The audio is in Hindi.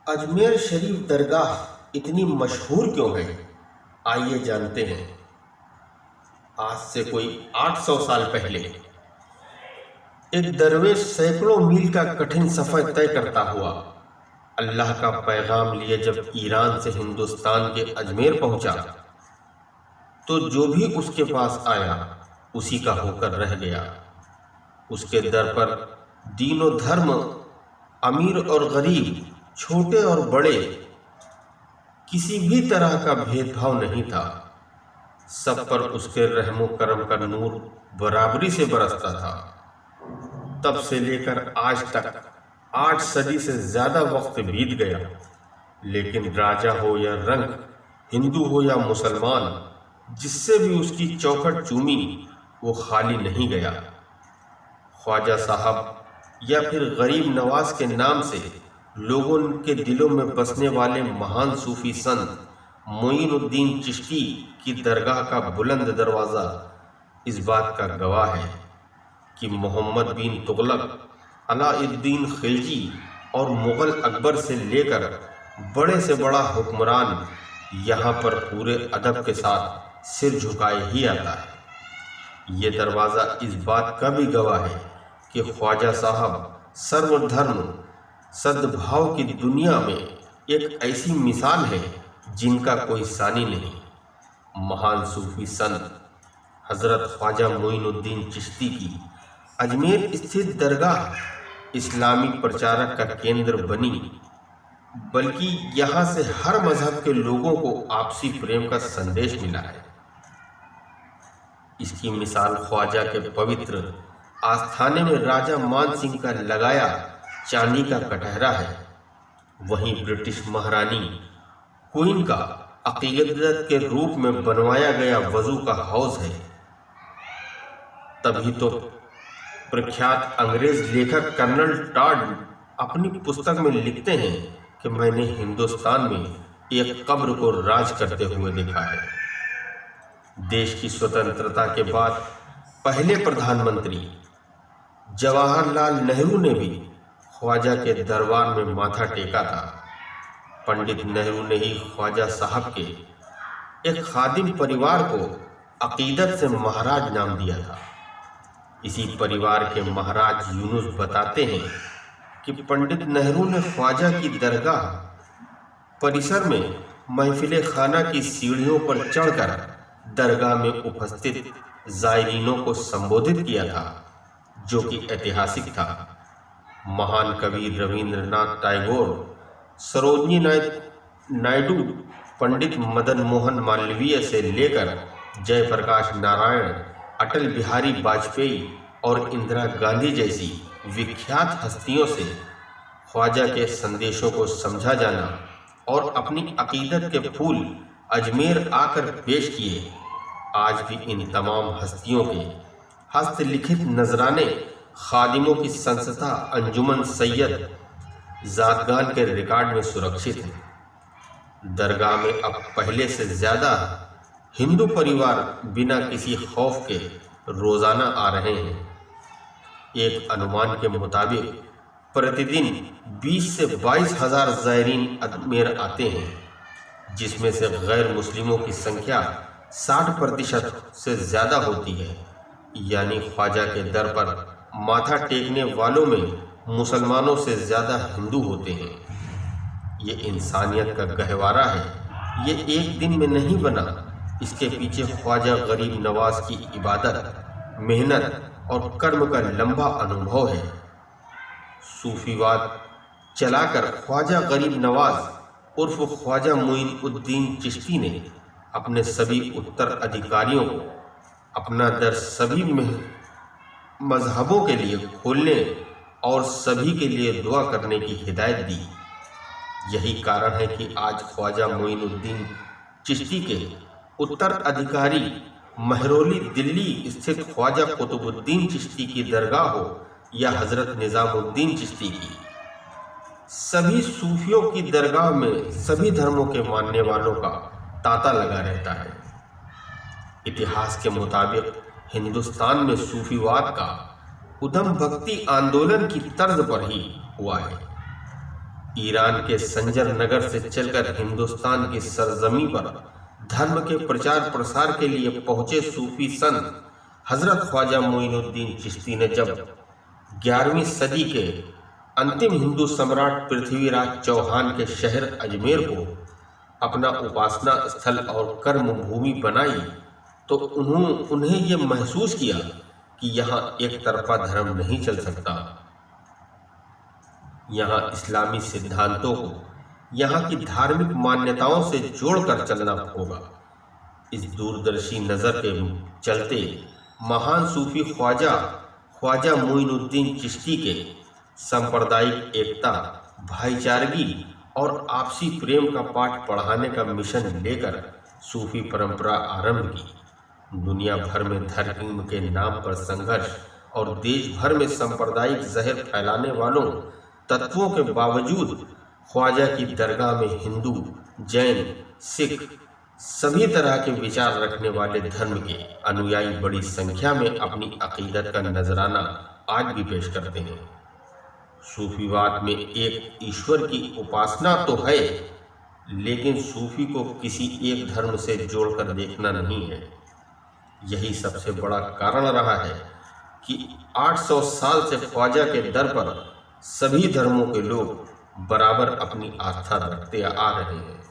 अजमेर शरीफ दरगाह इतनी मशहूर क्यों है? आइए जानते हैं। आज से कोई 800 साल पहले एक दरवेश सैकड़ों मील का कठिन सफर तय करता हुआ अल्लाह का पैगाम लिए जब ईरान से हिंदुस्तान के अजमेर पहुंचा, तो जो भी उसके पास आया उसी का होकर रह गया। उसके दर पर दीन और धर्म, अमीर और गरीब, छोटे और बड़े, किसी भी तरह का भेदभाव नहीं था। सब पर उसके रहमो करम का नूर बराबरी से बरसता था। तब से लेकर आज तक 8 सदी से ज्यादा वक्त बीत गया, लेकिन राजा हो या रंग, हिंदू हो या मुसलमान, जिससे भी उसकी चौखट चूमी वो खाली नहीं गया। ख्वाजा साहब या फिर गरीब नवाज के नाम से लोगों के दिलों में बसने वाले महान सूफी संत मोइनुद्दीन चिश्ती की दरगाह का बुलंद दरवाज़ा इस बात का गवाह है कि मोहम्मद बिन तुगलक, अलाउद्दीन खिलजी और मुग़ल अकबर से लेकर बड़े से बड़ा हुक्मरान यहाँ पर पूरे अदब के साथ सिर झुकाए ही आता है। ये दरवाज़ा इस बात का भी गवाह है कि ख्वाजा साहब सर्वधर्म सद्भाव की दुनिया में एक ऐसी मिसाल है जिनका कोई सानी नहीं। महान सूफी संत हज़रत ख्वाजा मोइनुद्दीन चिश्ती की अजमेर स्थित दरगाह इस्लामी प्रचारक का केंद्र बनी, बल्कि यहाँ से हर मजहब के लोगों को आपसी प्रेम का संदेश मिला है। इसकी मिसाल ख्वाजा के पवित्र आस्थाने में राजा मान सिंह का लगाया चांदी का कटहरा है। वहीं ब्रिटिश महारानी क्वीन का अकीदत के रूप में बनवाया गया वजू का हौज है। तभी तो प्रख्यात अंग्रेज लेखक कर्नल टॉड अपनी पुस्तक में लिखते हैं कि मैंने हिंदुस्तान में एक कब्र को राज करते हुए देखा है। देश की स्वतंत्रता के बाद पहले प्रधानमंत्री जवाहरलाल नेहरू ने भी ख्वाजा के दरबार में माथा टेका था। पंडित नेहरू ने ही ख्वाजा साहब के एक खादिम परिवार को अकीदत से महाराज नाम दिया था। इसी परिवार के महाराज यूनुस बताते हैं कि पंडित नेहरू ने ख्वाजा की दरगाह परिसर में महफिल खाना की सीढ़ियों पर चढ़कर दरगाह में उपस्थित जायरीनों को संबोधित किया था, जो कि ऐतिहासिक था। महान कवि रविंद्रनाथ टैगोर, सरोजिनी नायडू, पंडित मदन मोहन मालवीय से लेकर जयप्रकाश नारायण, अटल बिहारी वाजपेयी और इंदिरा गांधी जैसी विख्यात हस्तियों से ख्वाजा के संदेशों को समझा जाना और अपनी अकीदत के फूल अजमेर आकर पेश किए। आज भी इन तमाम हस्तियों के हस्तलिखित नजराने खादिमों की संस्था अंजुमन सैयद ज़ादगान के रिकॉर्ड में सुरक्षित हैं। दरगाह में अब पहले से ज़्यादा हिंदू परिवार बिना किसी खौफ के रोज़ाना आ रहे हैं। एक अनुमान के मुताबिक प्रतिदिन 20 से 22 हज़ार ज़ायरीन अजमेर आते हैं, जिसमें से गैर मुस्लिमों की संख्या 60% से ज़्यादा होती है। यानी ख्वाजा के दर पर माथा टेकने वालों में मुसलमानों से ज़्यादा हिंदू होते हैं। ये इंसानियत का गहवारा है। ये एक दिन में नहीं बना। इसके पीछे ख्वाजा गरीब नवाज की इबादत, मेहनत और कर्म का लंबा अनुभव है। सूफीवाद चलाकर ख्वाजा गरीब नवाज उर्फ ख्वाजा मोइनुद्दीन चिश्ती ने अपने सभी उत्तराधिकारियों को अपना दर सभी मजहबों के लिए खोलने और सभी के लिए दुआ करने की हिदायत दी। यही कारण है कि आज ख्वाजा मोइनुद्दीन चिश्ती के उत्तराधिकारी महरौली दिल्ली स्थित ख्वाजा कुतुबुद्दीन चिश्ती की दरगाह हो या हजरत निजामुद्दीन चिश्ती की, सभी सूफियों की दरगाह में सभी धर्मों के मानने वालों का तांता लगा रहता है। इतिहास के मुताबिक हिंदुस्तान में सूफीवाद का उधम भक्ति आंदोलन की तर्ज पर ही हुआ है। ईरान के संजर नगर से चलकर हिंदुस्तान की सरजमी पर धर्म के प्रचार प्रसार के लिए पहुंचे सूफी संत हजरत ख्वाजा मोइनुद्दीन चिश्ती ने जब 11वीं सदी के अंतिम हिंदू सम्राट पृथ्वीराज चौहान के शहर अजमेर को अपना उपासना स्थल और कर्म भूमि बनाई, तो उन्हें ये महसूस किया कि यहाँ एक तरफा धर्म नहीं चल सकता। यहाँ इस्लामी सिद्धांतों को यहाँ की धार्मिक मान्यताओं से जोड़कर चलना होगा। इस दूरदर्शी नज़र के चलते महान सूफी ख्वाजा मोइनुद्दीन चिश्ती के सांप्रदायिक एकता, भाईचारगी और आपसी प्रेम का पाठ पढ़ाने का मिशन लेकर सूफी परंपरा आरंभ की। दुनिया भर में धर्म के नाम पर संघर्ष और देश भर में सांप्रदायिक जहर फैलाने वालों तत्वों के बावजूद ख्वाजा की दरगाह में हिंदू, जैन, सिख सभी तरह के विचार रखने वाले धर्म के अनुयायी बड़ी संख्या में अपनी अकीदत का नजराना आज भी पेश करते हैं। सूफीवाद में एक ईश्वर की उपासना तो है, लेकिन सूफी को किसी एक धर्म से जोड़कर देखना नहीं है। यही सबसे बड़ा कारण रहा है कि 800 साल से ख्वाजा के दर पर सभी धर्मों के लोग बराबर अपनी आस्था रखते आ रहे हैं।